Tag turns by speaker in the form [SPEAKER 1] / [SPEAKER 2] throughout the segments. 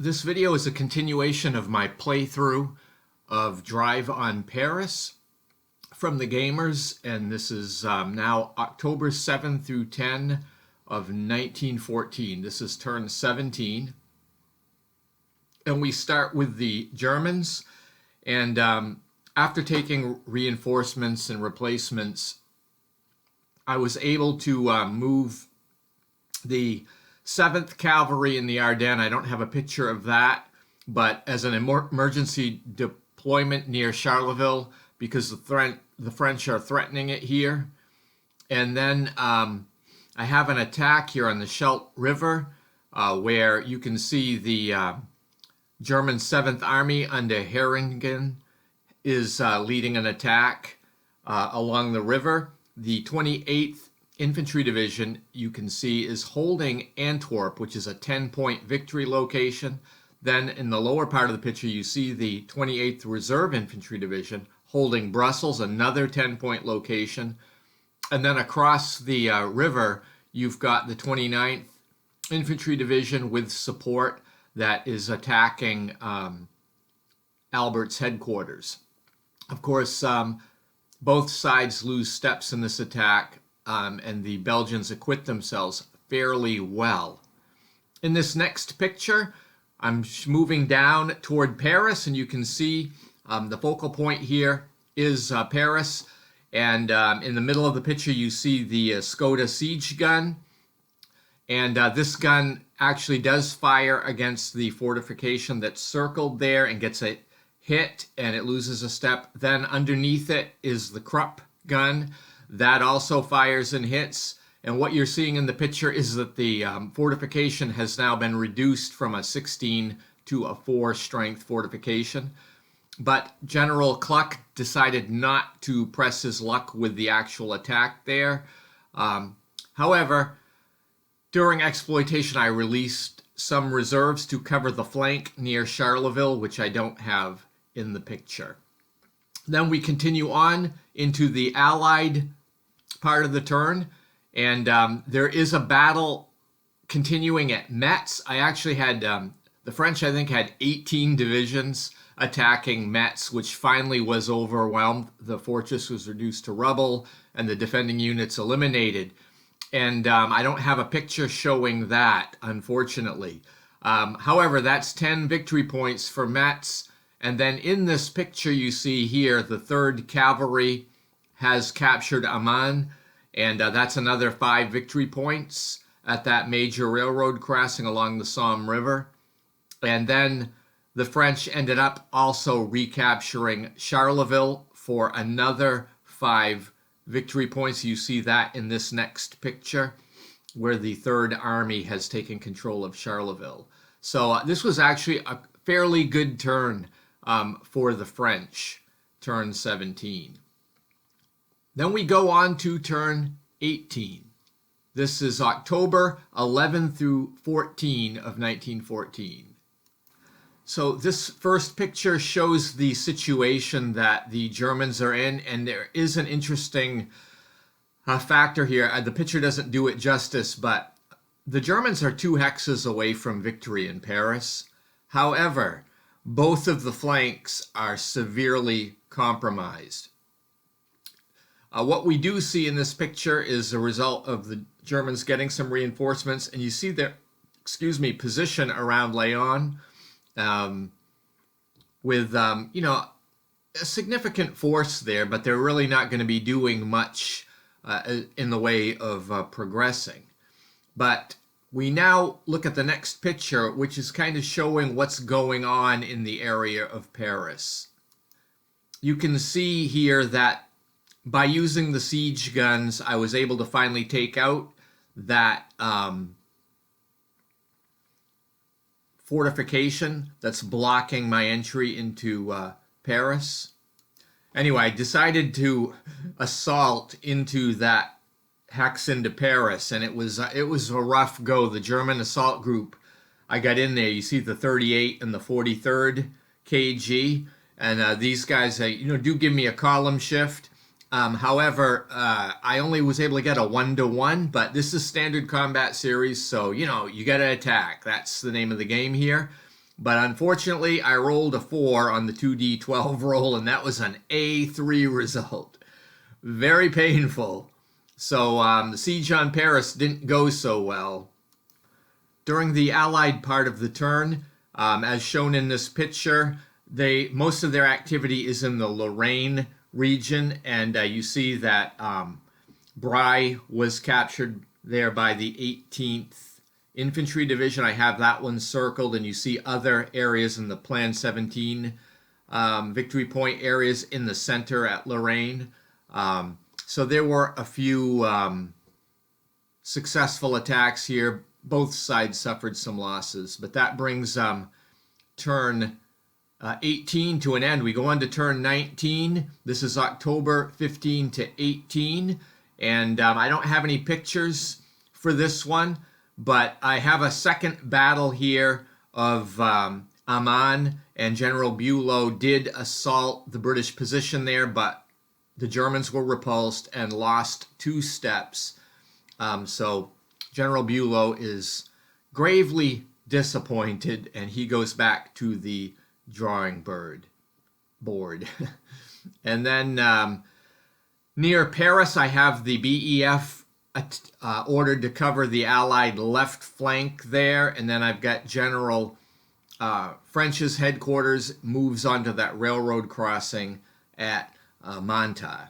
[SPEAKER 1] This video is a continuation of my playthrough of Drive on Paris from the Gamers, and this is now October 7 through 10 of 1914. This is turn 17. And we start with the Germans, and after taking reinforcements and replacements, I was able to move the 7th Cavalry in the Ardennes. I don't have a picture of that, but as an emergency deployment near Charleville, because the French are threatening it here. And then I have an attack here on the Scheldt River, where you can see the German 7th Army under Haringen is leading an attack along the river. The 28th Infantry Division, you can see, is holding Antwerp, which is a 10-point victory location. Then in the lower part of the picture, you see the 28th Reserve Infantry Division holding Brussels, another 10-point location. And then across the river, you've got the 29th Infantry Division with support that is attacking Albert's headquarters. Of course, both sides lose steps in this attack, and the Belgians acquit themselves fairly well. In this next picture, I'm moving down toward Paris, and you can see the focal point here is Paris. And in the middle of the picture, you see the Skoda siege gun. And this gun actually does fire against the fortification that's circled there and gets a hit, and it loses a step. Then underneath it is the Krupp gun. That also fires and hits. And what you're seeing in the picture is that the fortification has now been reduced from a 16 to a 4 strength fortification. But General Kluck decided not to press his luck with the actual attack there. However, during exploitation, I released some reserves to cover the flank near Charleville, which I don't have in the picture. Then we continue on into the Allied part of the turn, and there is a battle continuing at Metz. I actually had, the French I think had 18 divisions attacking Metz, which finally was overwhelmed. The fortress was reduced to rubble and the defending units eliminated. And I don't have a picture showing that, unfortunately. However, that's 10 victory points for Metz. And then in this picture you see here, the 3rd Cavalry has captured Amman, and that's another 5 victory points at that major railroad crossing along the Somme River. And then the French ended up also recapturing Charleville for another 5 victory points. You see that in this next picture, where the 3rd Army has taken control of Charleville. So this was actually a fairly good turn for the French, turn 17. Then we go on to turn 18. This is October 11 through 14 of 1914. So this first picture shows the situation that the Germans are in, and there is an interesting factor here. The picture doesn't do it justice, but the Germans are 2 hexes away from victory in Paris. However, both of the flanks are severely compromised. What we do see in this picture is a result of the Germans getting some reinforcements, and you see their, position around Laon with, a significant force there, but they're really not going to be doing much in the way of progressing. But we now look at the next picture, which is kind of showing what's going on in the area of Paris. You can see here that by using the siege guns, I was able to finally take out that fortification that's blocking my entry into Paris. Anyway, I decided to assault into that hex into Paris, and it was a rough go. The German assault group, I got in there. You see the 38 and the 43rd KG, and these guys, do give me a column shift. However, I only was able to get a 1-to-1, but this is standard combat series, so, you got to attack. That's the name of the game here. But unfortunately, I rolled a 4 on the 2d12 roll, and that was an A3 result. Very painful. So the siege on Paris didn't go so well. During the Allied part of the turn, as shown in this picture, most of their activity is in the Lorraine region, and you see that Bry was captured there by the 18th Infantry Division. I have that one circled, and you see other areas in the Plan 17 victory point areas in the center at Lorraine. So there were a few successful attacks here. Both sides suffered some losses, but that brings turn 18 to an end. We go on to turn 19. This is October 15 to 18, and I don't have any pictures for this one, but I have a second battle here of Amman, and General Bülow did assault the British position there, but the Germans were repulsed and lost 2 steps. So General Bülow is gravely disappointed, and he goes back to the drawing board. And then near Paris, I have the BEF ordered to cover the Allied left flank there, and then I've got General French's headquarters moves onto that railroad crossing at Manta.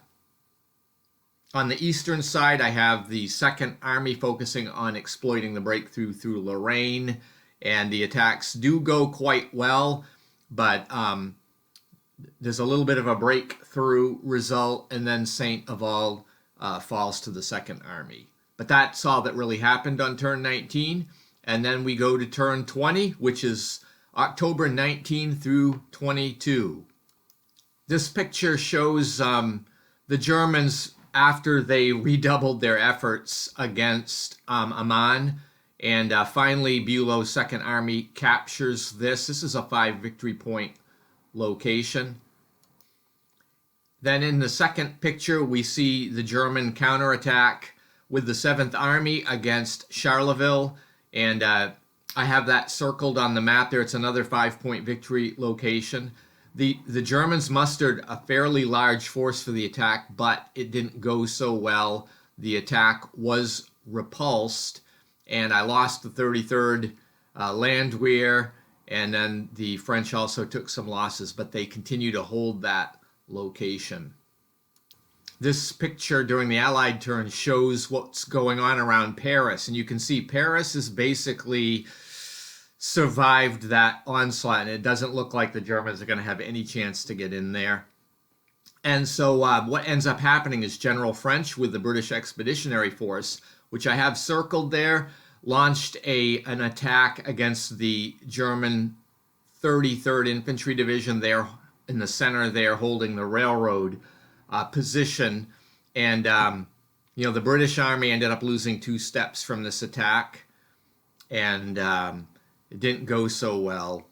[SPEAKER 1] On the eastern side, I have the Second Army focusing on exploiting the breakthrough through Lorraine, and the attacks do go quite well, but there's a little bit of a breakthrough result, and then Saint-Avold falls to the Second Army. But that's all that really happened on turn 19, and then we go to turn 20, which is October 19 through 22. This picture shows the Germans after they redoubled their efforts against Amman, and finally Bülow's Second Army captures this. This is a 5 victory point location. Then in the second picture, we see the German counterattack with the 7th Army against Charleville, and I have that circled on the map there. It's another 5-point victory location. The Germans mustered a fairly large force for the attack, but it didn't go so well. The attack was repulsed, and I lost the 33rd Landwehr, and then the French also took some losses, but they continue to hold that location. This picture during the Allied turn shows what's going on around Paris, and you can see Paris is basically survived that onslaught, and it doesn't look like the Germans are going to have any chance to get in there. And so what ends up happening is General French with the British Expeditionary Force, which I have circled there, launched an attack against the German 33rd Infantry Division there in the center there, holding the railroad position. And the British Army ended up losing 2 steps from this attack, and it didn't go so well.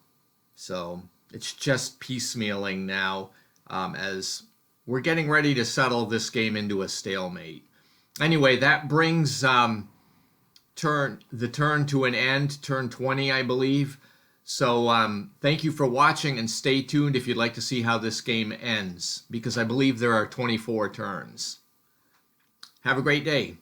[SPEAKER 1] So it's just piecemealing now as we're getting ready to settle this game into a stalemate. Anyway, that brings the turn to an end, turn 20, I believe. So thank you for watching, and stay tuned if you'd like to see how this game ends, because I believe there are 24 turns. Have a great day.